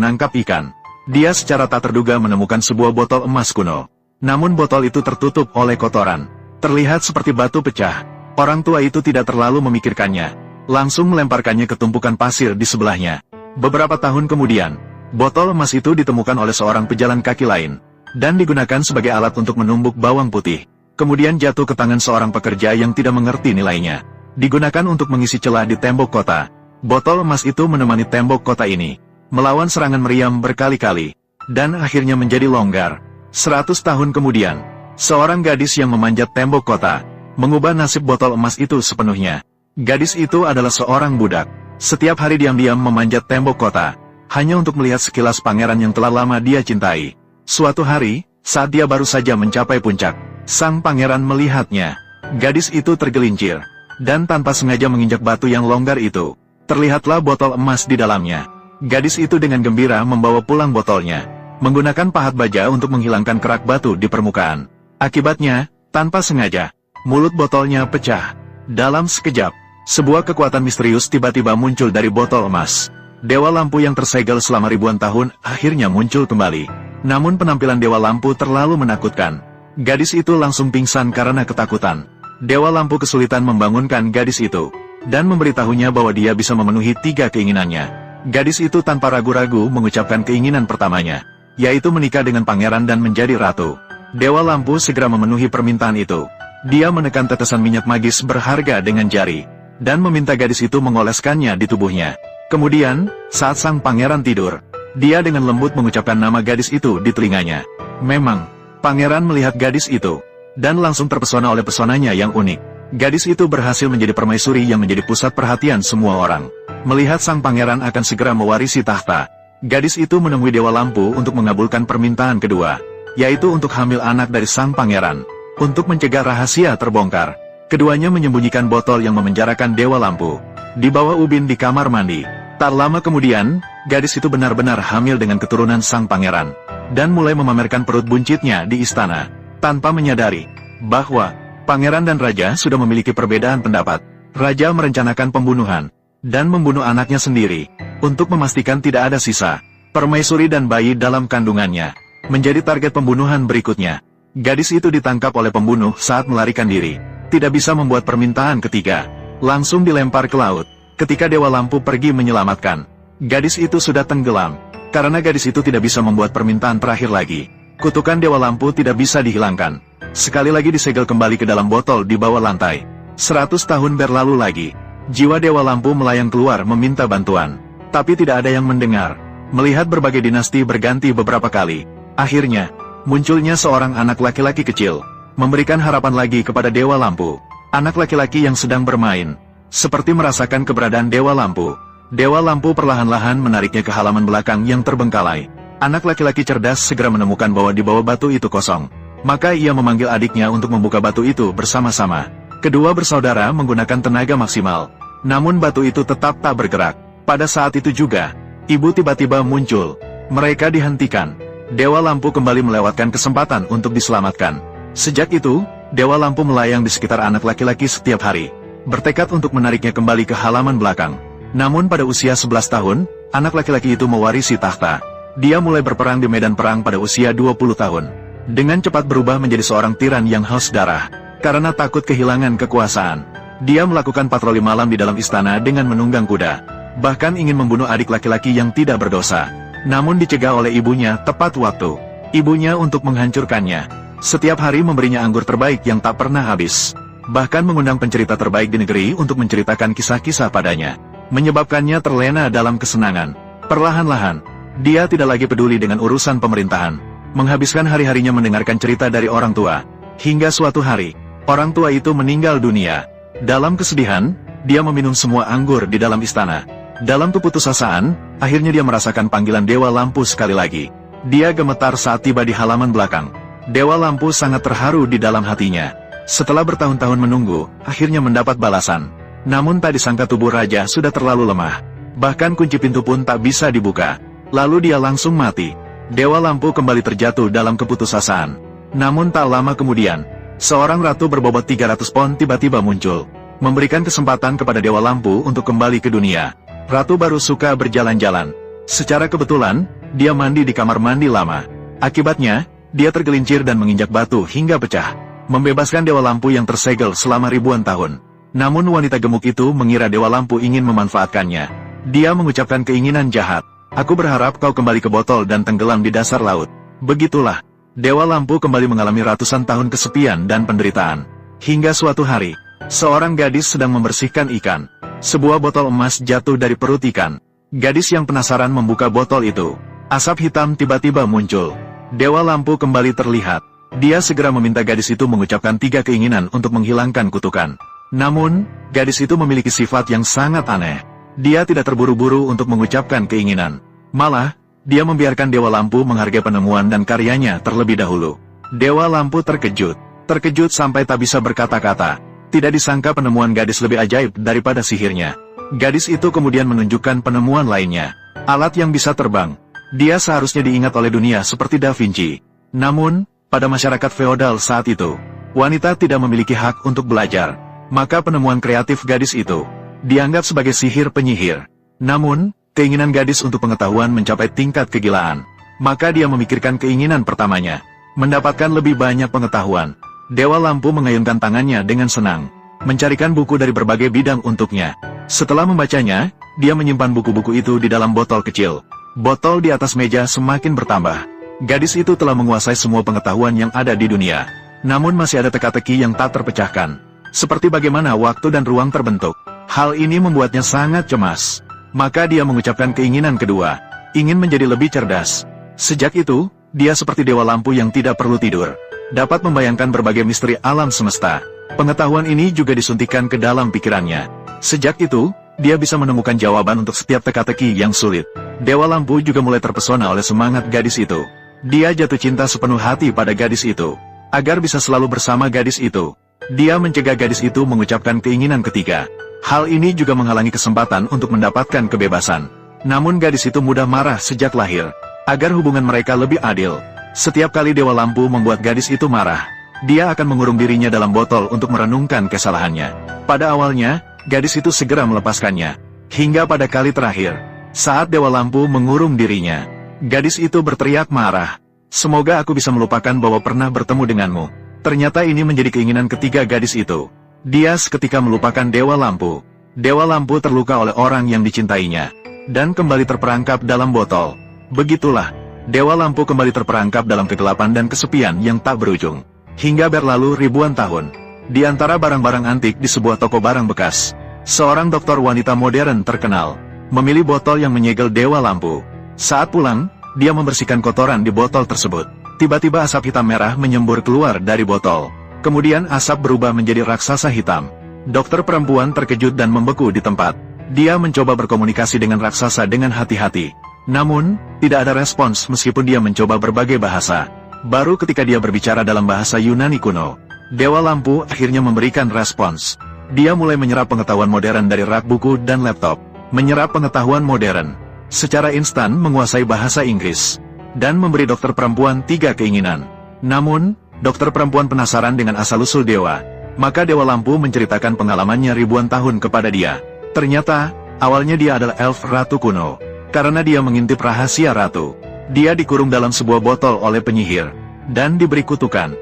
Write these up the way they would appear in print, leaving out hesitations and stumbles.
menangkap ikan. Dia secara tak terduga menemukan sebuah botol emas kuno. Namun botol itu tertutup oleh kotoran. Terlihat seperti batu pecah. Orang tua itu tidak terlalu memikirkannya. Langsung melemparkannya ke tumpukan pasir di sebelahnya. Beberapa tahun kemudian, botol emas itu ditemukan oleh seorang pejalan kaki lain. Dan digunakan sebagai alat untuk menumbuk bawang putih. Kemudian jatuh ke tangan seorang pekerja yang tidak mengerti nilainya. Digunakan untuk mengisi celah di tembok kota. Botol emas itu menemani tembok kota ini melawan serangan meriam berkali-kali. Dan akhirnya menjadi longgar. 100 tahun kemudian, seorang gadis yang memanjat tembok kota mengubah nasib botol emas itu sepenuhnya. Gadis itu adalah seorang budak. Setiap hari diam-diam memanjat tembok kota, hanya untuk melihat sekilas pangeran yang telah lama dia cintai. Suatu hari, saat dia baru saja mencapai puncak, sang pangeran melihatnya. Gadis itu tergelincir, dan tanpa sengaja menginjak batu yang longgar itu, terlihatlah botol emas di dalamnya. Gadis itu dengan gembira membawa pulang botolnya, menggunakan pahat baja untuk menghilangkan kerak batu di permukaan. Akibatnya, tanpa sengaja, mulut botolnya pecah. Dalam sekejap, sebuah kekuatan misterius tiba-tiba muncul dari botol emas. Dewa lampu yang tersegel selama ribuan tahun akhirnya muncul kembali. Namun penampilan Dewa Lampu terlalu menakutkan. Gadis itu langsung pingsan karena ketakutan. Dewa Lampu kesulitan membangunkan gadis itu, dan memberitahunya bahwa dia bisa memenuhi 3 keinginannya. Gadis itu tanpa ragu-ragu mengucapkan keinginan pertamanya, yaitu menikah dengan pangeran dan menjadi ratu. Dewa Lampu segera memenuhi permintaan itu. Dia menekan tetesan minyak magis berharga dengan jari, dan meminta gadis itu mengoleskannya di tubuhnya. Kemudian, saat sang pangeran tidur, dia dengan lembut mengucapkan nama gadis itu di telinganya. Memang, pangeran melihat gadis itu, dan langsung terpesona oleh pesonanya yang unik. Gadis itu berhasil menjadi permaisuri yang menjadi pusat perhatian semua orang. Melihat sang pangeran akan segera mewarisi tahta, gadis itu menemui Dewa Lampu untuk mengabulkan permintaan kedua, yaitu untuk hamil anak dari sang pangeran. Untuk mencegah rahasia terbongkar, keduanya menyembunyikan botol yang memenjarakan Dewa Lampu di bawah ubin di kamar mandi. Tak lama kemudian, gadis itu benar-benar hamil dengan keturunan sang pangeran, dan mulai memamerkan perut buncitnya di istana, tanpa menyadari bahwa pangeran dan raja sudah memiliki perbedaan pendapat. Raja merencanakan pembunuhan, dan membunuh anaknya sendiri, untuk memastikan tidak ada sisa permaisuri dan bayi dalam kandungannya, menjadi target pembunuhan berikutnya. Gadis itu ditangkap oleh pembunuh saat melarikan diri, tidak bisa membuat permintaan ketiga, langsung dilempar ke laut. Ketika Dewa Lampu pergi menyelamatkan, gadis itu sudah tenggelam, karena gadis itu tidak bisa membuat permintaan terakhir lagi. Kutukan Dewa Lampu tidak bisa dihilangkan. Sekali lagi disegel kembali ke dalam botol di bawah lantai. 100 tahun berlalu lagi, jiwa Dewa Lampu melayang keluar meminta bantuan, tapi tidak ada yang mendengar. Melihat berbagai dinasti berganti beberapa kali, akhirnya munculnya seorang anak laki-laki kecil, memberikan harapan lagi kepada Dewa Lampu. Anak laki-laki yang sedang bermain, seperti merasakan keberadaan Dewa Lampu. Dewa Lampu perlahan-lahan menariknya ke halaman belakang yang terbengkalai. Anak laki-laki cerdas segera menemukan bahwa di bawah batu itu kosong. Maka ia memanggil adiknya untuk membuka batu itu bersama-sama. Kedua bersaudara menggunakan tenaga maksimal, namun batu itu tetap tak bergerak. Pada saat itu juga, ibu tiba-tiba muncul. Mereka dihentikan. Dewa Lampu kembali melewatkan kesempatan untuk diselamatkan. Sejak itu, Dewa Lampu melayang di sekitar anak laki-laki setiap hari, bertekad untuk menariknya kembali ke halaman belakang. Namun pada usia 11 tahun, anak laki-laki itu mewarisi tahta. Dia mulai berperang di medan perang pada usia 20 tahun. Dengan cepat berubah menjadi seorang tiran yang haus darah. Karena takut kehilangan kekuasaan, dia melakukan patroli malam di dalam istana dengan menunggang kuda. Bahkan ingin membunuh adik laki-laki yang tidak berdosa. Namun dicegah oleh ibunya tepat waktu. Ibunya untuk menghancurkannya. Setiap hari memberinya anggur terbaik yang tak pernah habis. Bahkan mengundang pencerita terbaik di negeri untuk menceritakan kisah-kisah padanya. Menyebabkannya terlena dalam kesenangan. Perlahan-lahan, dia tidak lagi peduli dengan urusan pemerintahan. Menghabiskan hari-harinya mendengarkan cerita dari orang tua. Hingga suatu hari, orang tua itu meninggal dunia. Dalam kesedihan, dia meminum semua anggur di dalam istana. Dalam keputusasaan, akhirnya dia merasakan panggilan Dewa Lampu sekali lagi. Dia gemetar saat tiba di halaman belakang. Dewa Lampu sangat terharu di dalam hatinya. Setelah bertahun-tahun menunggu, akhirnya mendapat balasan. Namun tak disangka tubuh raja sudah terlalu lemah. Bahkan kunci pintu pun tak bisa dibuka. Lalu dia langsung mati. Dewa Lampu kembali terjatuh dalam keputusasaan. Namun tak lama kemudian, seorang ratu berbobot 300 pon tiba-tiba muncul, memberikan kesempatan kepada Dewa Lampu untuk kembali ke dunia. Ratu baru suka berjalan-jalan. Secara kebetulan, dia mandi di kamar mandi lama. Akibatnya, dia tergelincir dan menginjak batu hingga pecah, membebaskan Dewa Lampu yang tersegel selama ribuan tahun. Namun wanita gemuk itu mengira Dewa Lampu ingin memanfaatkannya. Dia mengucapkan keinginan jahat. Aku berharap kau kembali ke botol dan tenggelam di dasar laut. Begitulah, Dewa Lampu kembali mengalami ratusan tahun kesepian dan penderitaan. Hingga suatu hari, seorang gadis sedang membersihkan ikan. Sebuah botol emas jatuh dari perut ikan. Gadis yang penasaran membuka botol itu. Asap hitam tiba-tiba muncul. Dewa Lampu kembali terlihat. Dia segera meminta gadis itu mengucapkan 3 keinginan untuk menghilangkan kutukan. Namun, gadis itu memiliki sifat yang sangat aneh. Dia tidak terburu-buru untuk mengucapkan keinginan. Malah, dia membiarkan Dewa Lampu menghargai penemuan dan karyanya terlebih dahulu. Dewa Lampu terkejut. Terkejut sampai tak bisa berkata-kata. Tidak disangka penemuan gadis lebih ajaib daripada sihirnya. Gadis itu kemudian menunjukkan penemuan lainnya. Alat yang bisa terbang. Dia seharusnya diingat oleh dunia seperti Da Vinci. Namun, pada masyarakat feodal saat itu, wanita tidak memiliki hak untuk belajar. Maka penemuan kreatif gadis itu dianggap sebagai sihir penyihir. Namun, keinginan gadis untuk pengetahuan mencapai tingkat kegilaan. Maka dia memikirkan keinginan pertamanya, mendapatkan lebih banyak pengetahuan. Dewa Lampu mengayunkan tangannya dengan senang, mencarikan buku dari berbagai bidang untuknya. Setelah membacanya, dia menyimpan buku-buku itu di dalam botol kecil. Botol di atas meja semakin bertambah. Gadis itu telah menguasai semua pengetahuan yang ada di dunia. Namun masih ada teka-teki yang tak terpecahkan. Seperti bagaimana waktu dan ruang terbentuk. Hal ini membuatnya sangat cemas. Maka dia mengucapkan keinginan kedua, ingin menjadi lebih cerdas. Sejak itu, dia seperti Dewa Lampu yang tidak perlu tidur. Dapat membayangkan berbagai misteri alam semesta. Pengetahuan ini juga disuntikkan ke dalam pikirannya. Sejak itu, dia bisa menemukan jawaban untuk setiap teka-teki yang sulit. Dewa Lampu juga mulai terpesona oleh semangat gadis itu. Dia jatuh cinta sepenuh hati pada gadis itu. Agar bisa selalu bersama gadis itu, dia mencegah gadis itu mengucapkan keinginan ketiga. Hal ini juga menghalangi kesempatan untuk mendapatkan kebebasan. Namun gadis itu mudah marah sejak lahir. Agar hubungan mereka lebih adil, setiap kali Dewa Lampu membuat gadis itu marah, dia akan mengurung dirinya dalam botol untuk merenungkan kesalahannya. Pada awalnya, gadis itu segera melepaskannya. Hingga pada kali terakhir, saat Dewa Lampu mengurung dirinya, gadis itu berteriak marah. Semoga aku bisa melupakan bahwa pernah bertemu denganmu. Ternyata ini menjadi keinginan ketiga gadis itu. Dia seketika melupakan Dewa Lampu. Dewa Lampu terluka oleh orang yang dicintainya, dan kembali terperangkap dalam botol. Begitulah, Dewa Lampu kembali terperangkap dalam kegelapan dan kesepian yang tak berujung. Hingga berlalu ribuan tahun. Di antara barang-barang antik di sebuah toko barang bekas, seorang dokter wanita modern terkenal memilih botol yang menyegel Dewa Lampu. Saat pulang, dia membersihkan kotoran di botol tersebut. Tiba-tiba asap hitam merah menyembur keluar dari botol. Kemudian asap berubah menjadi raksasa hitam. Dokter perempuan terkejut dan membeku di tempat. Dia mencoba berkomunikasi dengan raksasa dengan hati-hati. Namun, tidak ada respons meskipun dia mencoba berbagai bahasa. Baru ketika dia berbicara dalam bahasa Yunani kuno, Dewa Lampu akhirnya memberikan respons. Dia mulai menyerap pengetahuan modern dari rak buku dan laptop. Menyerap pengetahuan modern secara instan, menguasai bahasa Inggris, dan memberi dokter perempuan 3 keinginan. Namun, dokter perempuan penasaran dengan asal-usul dewa. Maka Dewa Lampu menceritakan pengalamannya ribuan tahun kepada dia. Ternyata, awalnya dia adalah elf ratu kuno. Karena dia mengintip rahasia ratu, dia dikurung dalam sebuah botol oleh penyihir, dan diberi kutukan.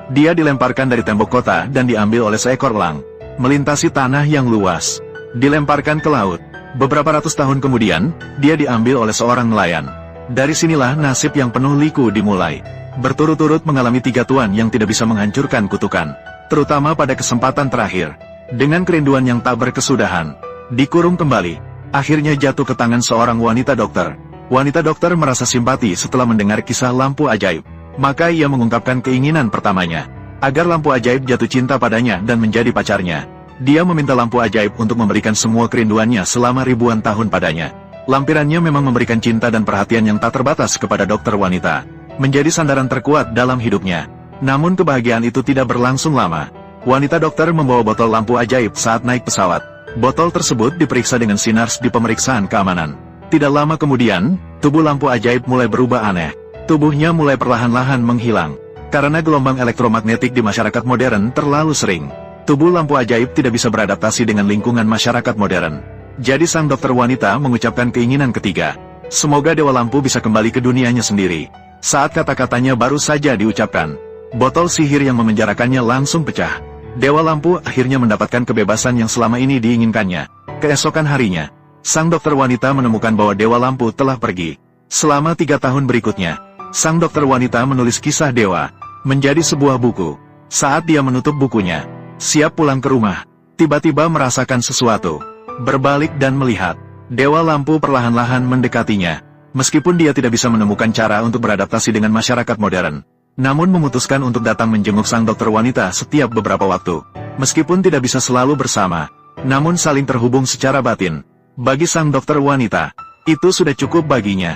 Dia dilemparkan dari tembok kota dan diambil oleh seekor elang, melintasi tanah yang luas, dilemparkan ke laut. Beberapa ratus tahun kemudian, dia diambil oleh seorang nelayan. Dari sinilah nasib yang penuh liku dimulai. Berturut-turut mengalami 3 tuan yang tidak bisa menghancurkan kutukan, terutama pada kesempatan terakhir. Dengan kerinduan yang tak berkesudahan, dikurung kembali, akhirnya jatuh ke tangan seorang wanita dokter. Wanita dokter merasa simpati setelah mendengar kisah lampu ajaib. Maka ia mengungkapkan keinginan pertamanya, agar lampu ajaib jatuh cinta padanya dan menjadi pacarnya. Dia meminta lampu ajaib untuk memberikan semua kerinduannya selama ribuan tahun padanya. Lampirannya memang memberikan cinta dan perhatian yang tak terbatas kepada dokter wanita, menjadi sandaran terkuat dalam hidupnya. Namun kebahagiaan itu tidak berlangsung lama. Wanita dokter membawa botol lampu ajaib saat naik pesawat. Botol tersebut diperiksa dengan sinars di pemeriksaan keamanan. Tidak lama kemudian, tubuh lampu ajaib mulai berubah aneh. Tubuhnya mulai perlahan-lahan menghilang. Karena gelombang elektromagnetik di masyarakat modern terlalu sering, tubuh lampu ajaib tidak bisa beradaptasi dengan lingkungan masyarakat modern. Jadi sang dokter wanita mengucapkan keinginan ketiga. Semoga Dewa Lampu bisa kembali ke dunianya sendiri. Saat kata-katanya baru saja diucapkan, botol sihir yang memenjarakannya langsung pecah. Dewa Lampu akhirnya mendapatkan kebebasan yang selama ini diinginkannya. Keesokan harinya, sang dokter wanita menemukan bahwa Dewa Lampu telah pergi. Selama 3 tahun berikutnya, sang dokter wanita menulis kisah Dewa menjadi sebuah buku. Saat dia menutup bukunya, siap pulang ke rumah, tiba-tiba merasakan sesuatu. Berbalik dan melihat, Dewa Lampu perlahan-lahan mendekatinya. Meskipun dia tidak bisa menemukan cara untuk beradaptasi dengan masyarakat modern, namun memutuskan untuk datang menjenguk sang dokter wanita setiap beberapa waktu. Meskipun tidak bisa selalu bersama, namun saling terhubung secara batin. Bagi sang dokter wanita, itu sudah cukup baginya.